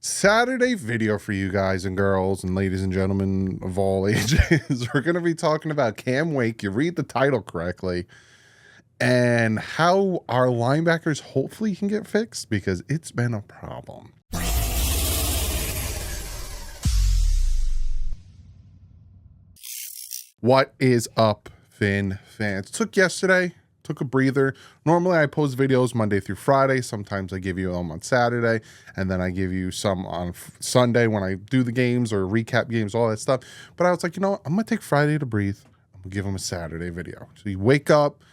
Saturday video for you guys and girls and ladies and gentlemen of all ages. We're going to be talking about Cam Wake. You read the title correctly. And how our linebackers hopefully can get fixed because it's been a problem. What is up, Finn fans? Took a breather. Normally I post videos Monday through Friday. Sometimes I give you them on Saturday, and then I give you some on Sunday when I do the games or recap games, all that stuff. But I was like, you know what? I'm going to take Friday to breathe. I'm going to give them a Saturday video. So you wake up,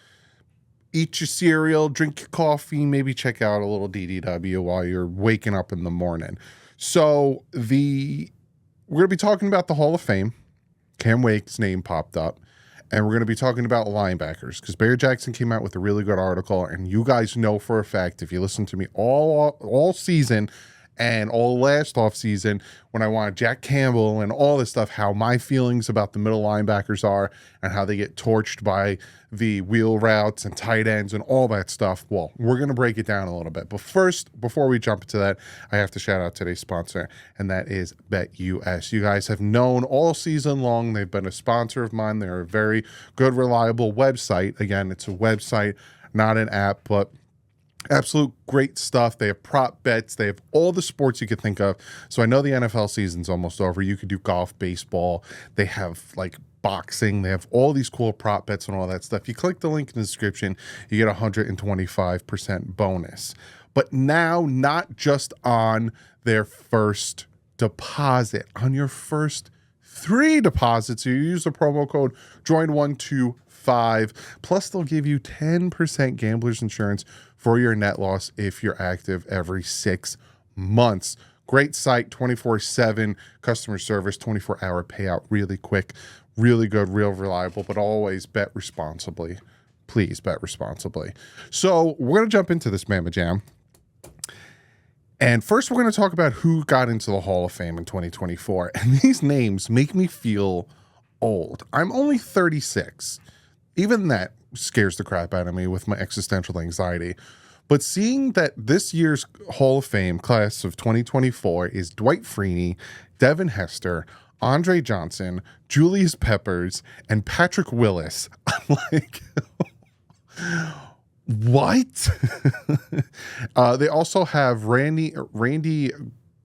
eat your cereal, drink your coffee, maybe check out a little DDW while you're waking up in the morning. So we're going to be talking about the Hall of Fame. Cam Wake's name popped up. And we're going to be talking about linebackers because Barry Jackson came out with a really good article. And you guys know for a fact, if you listen to me all season and all last offseason, when I wanted Jack Campbell and all this stuff, how my feelings about the middle linebackers are and how they get torched by the wheel routes and tight ends and all that stuff. Well, we're going to break it down a little bit. But first, before we jump into that, I have to shout out today's sponsor, and that is BetUS. You guys have known all season long. They've been a sponsor of mine. They're a very good, reliable website. Again, it's a website, not an app, but absolute great stuff. They have prop bets. They have all the sports you could think of. So I know the NFL season's almost over. You could do golf, baseball. They have like boxing. They have all these cool prop bets and all that stuff. You click the link in the description, you get 125% bonus. But now, not just on their first deposit, on your first 3 deposits, you use the promo code JOIN125. Plus, they'll give you 10% gambler's insurance for your net loss if you're active every 6 months. Great site, 24/7 customer service, 24-hour payout, really quick, really good, real reliable, but always bet responsibly. Please bet responsibly. So we're going to jump into this Mamma Jam. And first, we're going to talk about who got into the Hall of Fame in 2024. And these names make me feel old. I'm only 36. Even that scares the crap out of me with my existential anxiety. But seeing that this year's Hall of Fame class of 2024 is Dwight Freeney, Devin Hester, Andre Johnson, Julius Peppers, and Patrick Willis, I'm like, what? They also have Randy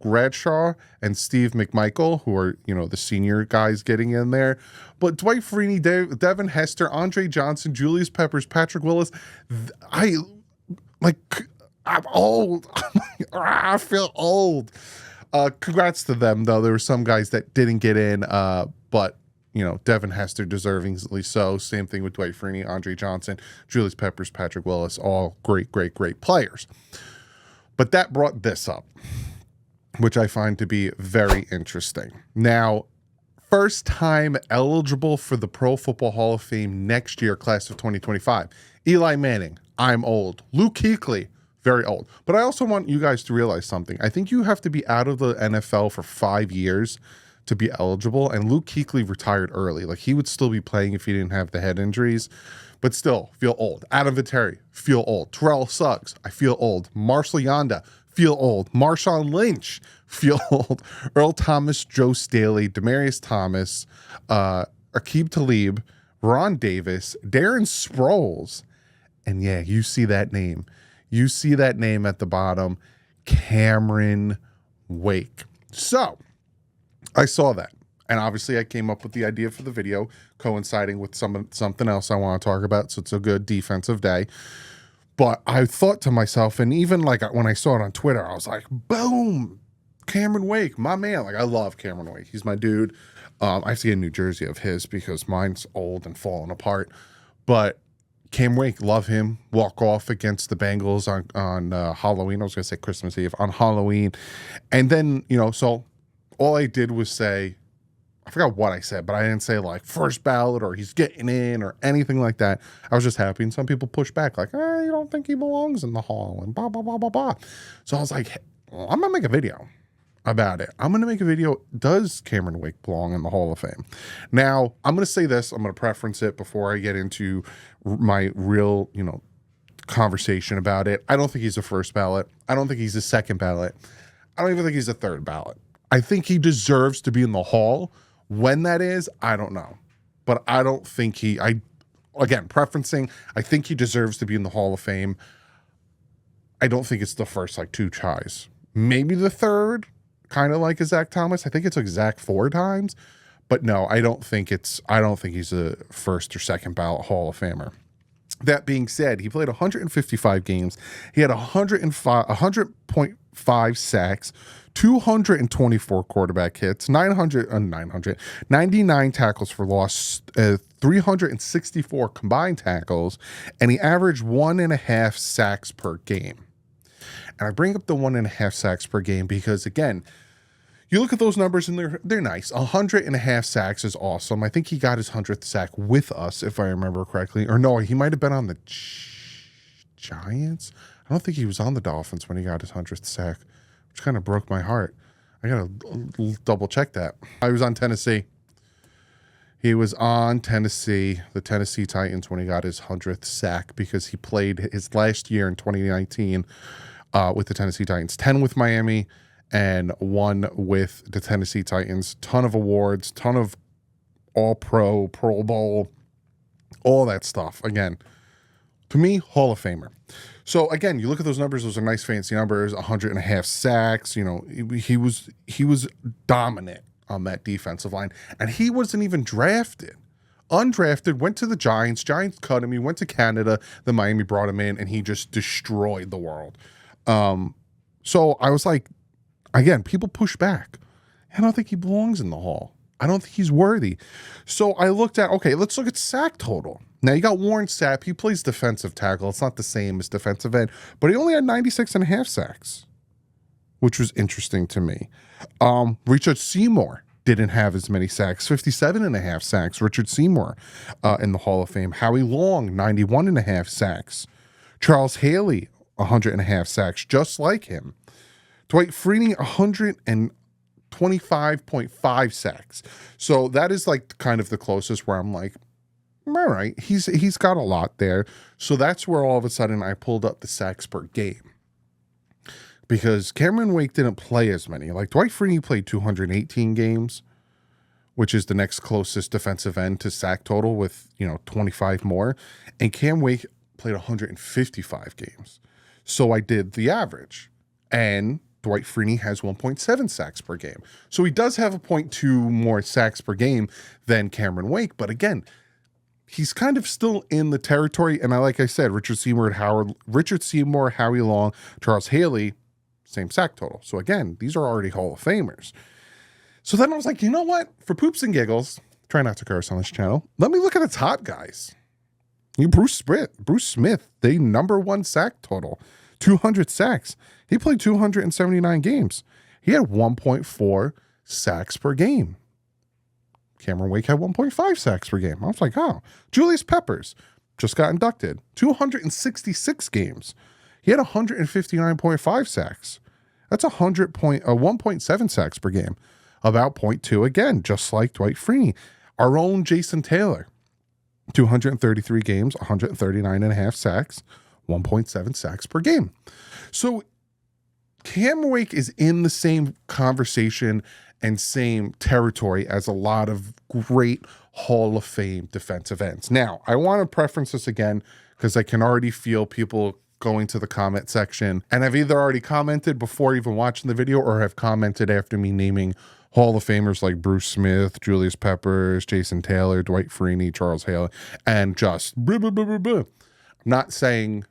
Bradshaw and Steve McMichael, who are, the senior guys getting in there. But Dwight Freeney, Devin Hester, Andre Johnson, Julius Peppers, Patrick Willis, I'm old. I feel old. Congrats to them, though. There were some guys that didn't get in, but Devin Hester deservingly so. Same thing with Dwight Freeney, Andre Johnson, Julius Peppers, Patrick Willis, all great players. But that brought this up, which I find to be very interesting. Now, first time eligible for the Pro Football Hall of Fame next year, class of 2025. Eli Manning, I'm old. Luke Kuechly, very old. But I also want you guys to realize something. I think you have to be out of the NFL for 5 years to be eligible. And Luke Kuechly retired early. Like, he would still be playing if he didn't have the head injuries, but still feel old. Adam Vinatieri, feel old. Terrell Suggs, I feel old. Marshall Yanda, feel old. Marshawn Lynch, feel old. Earl Thomas, Joe Staley, Demaryius Thomas, Aqib Talib, Ron Davis, Darren Sproles. And yeah, you see that name. You see that name at the bottom, Cameron Wake. So I saw that. And obviously I came up with the idea for the video coinciding with something else I want to talk about. So it's a good defensive day. But I thought to myself, and even like when I saw it on Twitter, I was like, boom, Cameron Wake, my man. Like, I love Cameron Wake. He's my dude. I have to get a new jersey of his because mine's old and falling apart. But Cam Wake, love him. Walk off against the Bengals on Halloween. I was going to say Christmas Eve, on Halloween. And then, so all I did was say, I forgot what I said, but I didn't say like first ballot or he's getting in or anything like that. I was just happy. And some people push back like, you don't think he belongs in the Hall and blah, blah, blah, blah, blah. So I was like, well, I'm going to make a video about it. I'm going to make a video. Does Cameron Wake belong in the Hall of Fame? Now, I'm going to say this. I'm going to preference it before I get into my real, conversation about it. I don't think he's a first ballot. I don't think he's a second ballot. I don't even think he's a third ballot. I think he deserves to be in the Hall. When that is, I don't know. But I don't think again, preferencing, I think he deserves to be in the Hall of Fame. I don't think it's the first like 2 tries. Maybe the third, kind of like a Zach Thomas. I think it took Zach 4 times. But no, I don't think he's a first or second ballot Hall of Famer. That being said, he played 155 games. He had 100.5 sacks, 224 quarterback hits, 99 tackles for loss, 364 combined tackles, and he averaged 1.5 sacks per game. And I bring up the 1.5 sacks per game because, again, you look at those numbers and they're nice. 100.5 sacks is awesome. I think he got his 100th sack with us, if I remember correctly. Or no, he might have been on the Giants. I don't think he was on the Dolphins when he got his 100th sack, which kind of broke my heart. I got to double check that. I was on Tennessee. He was on Tennessee, the Tennessee Titans, when he got his 100th sack because he played his last year in 2019 with the Tennessee Titans. 10 with Miami and 1 with the Tennessee Titans. Ton of awards, ton of All-Pro, Pro Bowl, all that stuff. Again, to me, Hall of Famer. So again, you look at those numbers; those are nice, fancy numbers. 100.5 sacks. You know, he was dominant on that defensive line, and he wasn't even drafted. Undrafted, went to the Giants. Giants cut him. He went to Canada. Then Miami brought him in, and he just destroyed the world. So I was like, again, people push back. I don't think he belongs in the Hall. I don't think he's worthy. So I looked at, okay, let's look at sack total. Now you got Warren Sapp. He plays defensive tackle. It's not the same as defensive end, but he only had 96.5 sacks, which was interesting to me. Richard Seymour didn't have as many sacks, 57.5 sacks. Richard Seymour in the Hall of Fame. Howie Long, 91.5 sacks. Charles Haley, 100.5 sacks, just like him. Dwight Freeney, 125.5 sacks. So that is like kind of the closest where I'm like, all right, he's got a lot there. So that's where all of a sudden I pulled up the sacks per game. Because Cameron Wake didn't play as many. Like Dwight Freeney played 218 games, which is the next closest defensive end to sack total with, 25 more. And Cam Wake played 155 games. So I did the average. And Dwight Freeney has 1.7 sacks per game. So he does have 0.2 more sacks per game than Cameron Wake. But again, he's kind of still in the territory. And like I said, Richard Seymour, Howie Long, Charles Haley, same sack total. So again, these are already Hall of Famers. So then I was like, you know what? For poops and giggles, try not to curse on this channel. Let me look at the top guys. Bruce Smith, the #1 sack total, 200 sacks. He played 279 games. He had 1.4 sacks per game. Cameron Wake had 1.5 sacks per game. I was like, oh. Julius Peppers just got inducted. 266 games. He had 159.5 sacks. That's 1.7 sacks per game. About 0.2 again, just like Dwight Freeney. Our own Jason Taylor. 233 games, 139.5 sacks, 1.7 sacks per game. So Cam Wake is in the same conversation and same territory as a lot of great Hall of Fame defensive ends. Now, I want to preference this again because I can already feel people going to the comment section and have either already commented before even watching the video or have commented after me naming Hall of Famers like Bruce Smith, Julius Peppers, Jason Taylor, Dwight Freeney, Charles Haley, and just blah, blah, blah, blah, blah. I'm not saying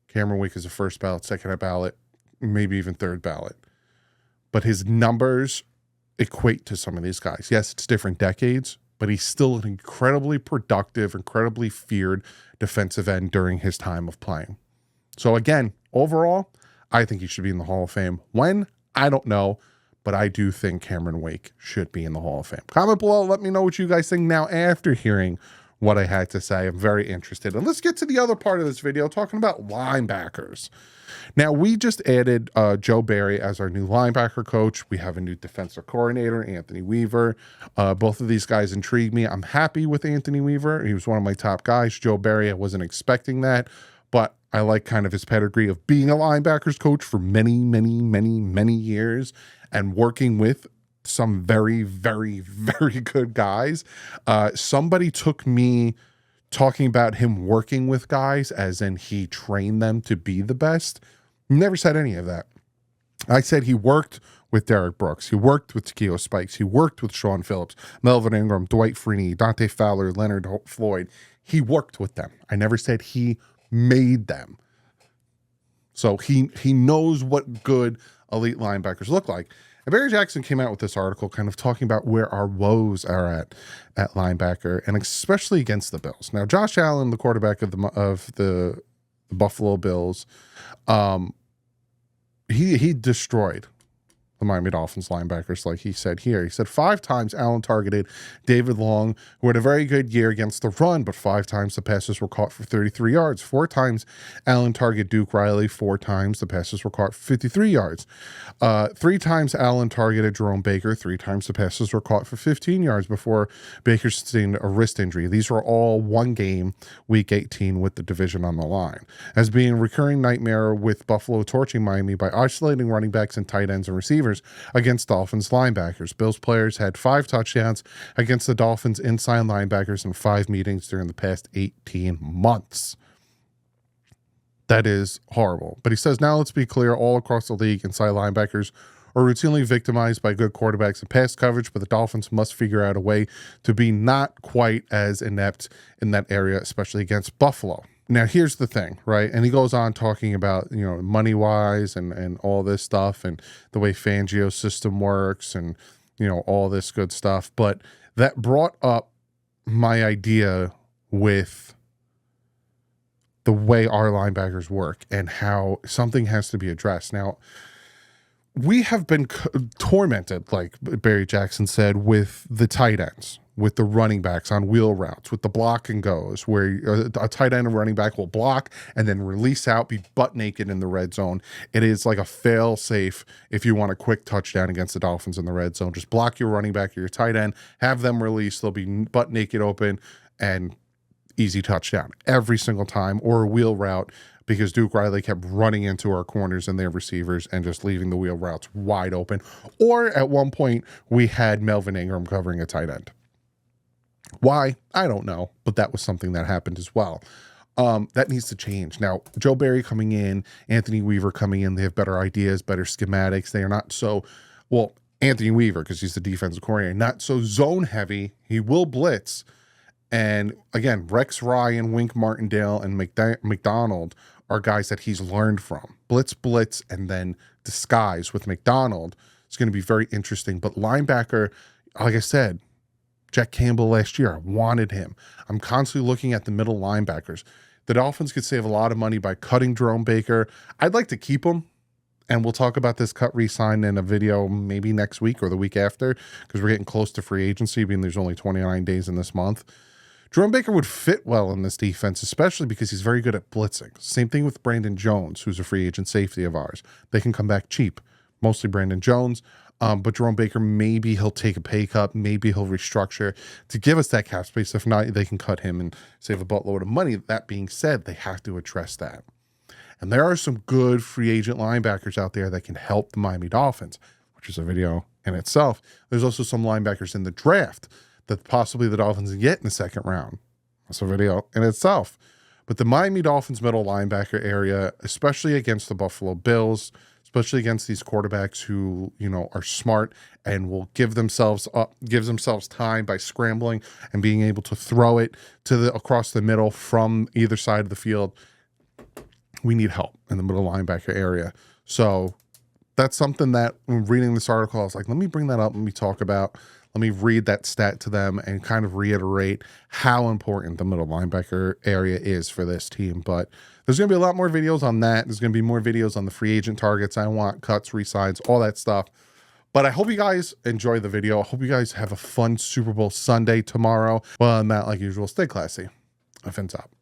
Cameron Wake is a first ballot, second ballot, maybe even third ballot, but his numbers equate to some of these guys. Yes, it's different decades, but he's still an incredibly productive, incredibly feared defensive end during his time of playing. So again, overall, I think he should be in the Hall of Fame. When? I don't know, but I do think Cameron Wake should be in the Hall of Fame. Comment below, let me know what you guys think now after hearing what I had to say. I'm very interested. And let's get to the other part of this video, talking about linebackers. Now, we just added Joe Barry as our new linebacker coach. We have a new defensive coordinator, Anthony Weaver. Both of these guys intrigue me. I'm happy with Anthony Weaver. He was one of my top guys. Joe Barry, I wasn't expecting that, but I like kind of his pedigree of being a linebackers coach for many, many, many, many years and working with some very, very, very good guys. Somebody took me talking about him working with guys as in he trained them to be the best. Never said any of that. I said he worked with Derek Brooks. He worked with Takeo Spikes. He worked with Sean Phillips, Melvin Ingram, Dwight Freeney, Dante Fowler, Leonard Floyd. He worked with them. I never said he made them. So he knows what good elite linebackers look like. And Barry Jackson came out with this article kind of talking about where our woes are at linebacker, and especially against the Bills. Now, Josh Allen, the quarterback of the Buffalo Bills, he destroyed the Miami Dolphins linebackers, like he said here. He said 5 times Allen targeted David Long, who had a very good year against the run, but 5 times the passes were caught for 33 yards. 4 times Allen targeted Duke Riley. 4 times the passes were caught for 53 yards. 3 times Allen targeted Jerome Baker. 3 times the passes were caught for 15 yards before Baker sustained a wrist injury. These were all one game, week 18, with the division on the line. As being a recurring nightmare with Buffalo torching Miami by isolating running backs and tight ends and receivers against Dolphins linebackers. Bills players had 5 touchdowns against the Dolphins inside linebackers in 5 meetings during the past 18 months. That is horrible. But he says, now let's be clear, all across the league, inside linebackers are routinely victimized by good quarterbacks and pass coverage, but the Dolphins must figure out a way to be not quite as inept in that area, especially against Buffalo. Now, here's the thing, right? And he goes on talking about, money-wise and all this stuff and the way Fangio's system works and, all this good stuff. But that brought up my idea with the way our linebackers work and how something has to be addressed. Now, we have been tormented, like Barry Jackson said, with the tight ends, with the running backs on wheel routes, with the block and goes, where a tight end and running back will block and then release out, be butt naked in the red zone. It is like a fail safe if you want a quick touchdown against the Dolphins in the red zone. Just block your running back or your tight end, have them release. They'll be butt naked open and easy touchdown every single time, or a wheel route, because Duke Riley kept running into our corners and their receivers and just leaving the wheel routes wide open. Or at one point, we had Melvin Ingram covering a tight end. Why? I don't know, but that was something that happened as well. That needs to change. Now, Joe Barry coming in, Anthony Weaver coming in, they have better ideas, better schematics. They are not so, Anthony Weaver, because he's the defensive coordinator, not so zone heavy. He will blitz. And again, Rex Ryan, Wink Martindale, and McDonald are guys that he's learned from. Blitz, and then disguise with McDonald. It's going to be very interesting. But linebacker, like I said, Jack Campbell last year, I wanted him. I'm constantly looking at the middle linebackers. The Dolphins could save a lot of money by cutting Jerome Baker. I'd like to keep him. And we'll talk about this cut re-sign in a video maybe next week or the week after, because we're getting close to free agency, being there's only 29 days in this month. Jerome Baker would fit well in this defense, especially because he's very good at blitzing. Same thing with Brandon Jones, who's a free agent safety of ours. They can come back cheap, mostly Brandon Jones. But Jerome Baker, maybe he'll take a pay cut. Maybe he'll restructure to give us that cap space. If not, they can cut him and save a buttload of money. That being said, they have to address that. And there are some good free agent linebackers out there that can help the Miami Dolphins, which is a video in itself. There's also some linebackers in the draft that possibly the Dolphins can get in the second round. That's a video in itself. But the Miami Dolphins middle linebacker area, especially against the Buffalo Bills, especially against these quarterbacks who, are smart and will gives themselves time by scrambling and being able to throw it across the middle from either side of the field. We need help in the middle linebacker area. So that's something that when reading this article, I was like, let me bring that up. Let me read that stat to them and kind of reiterate how important the middle linebacker area is for this team. But there's going to be a lot more videos on that. There's going to be more videos on the free agent targets I want, cuts, re-signs, all that stuff. But I hope you guys enjoy the video. I hope you guys have a fun Super Bowl Sunday tomorrow. Well, Matt, like usual, stay classy. Fins up.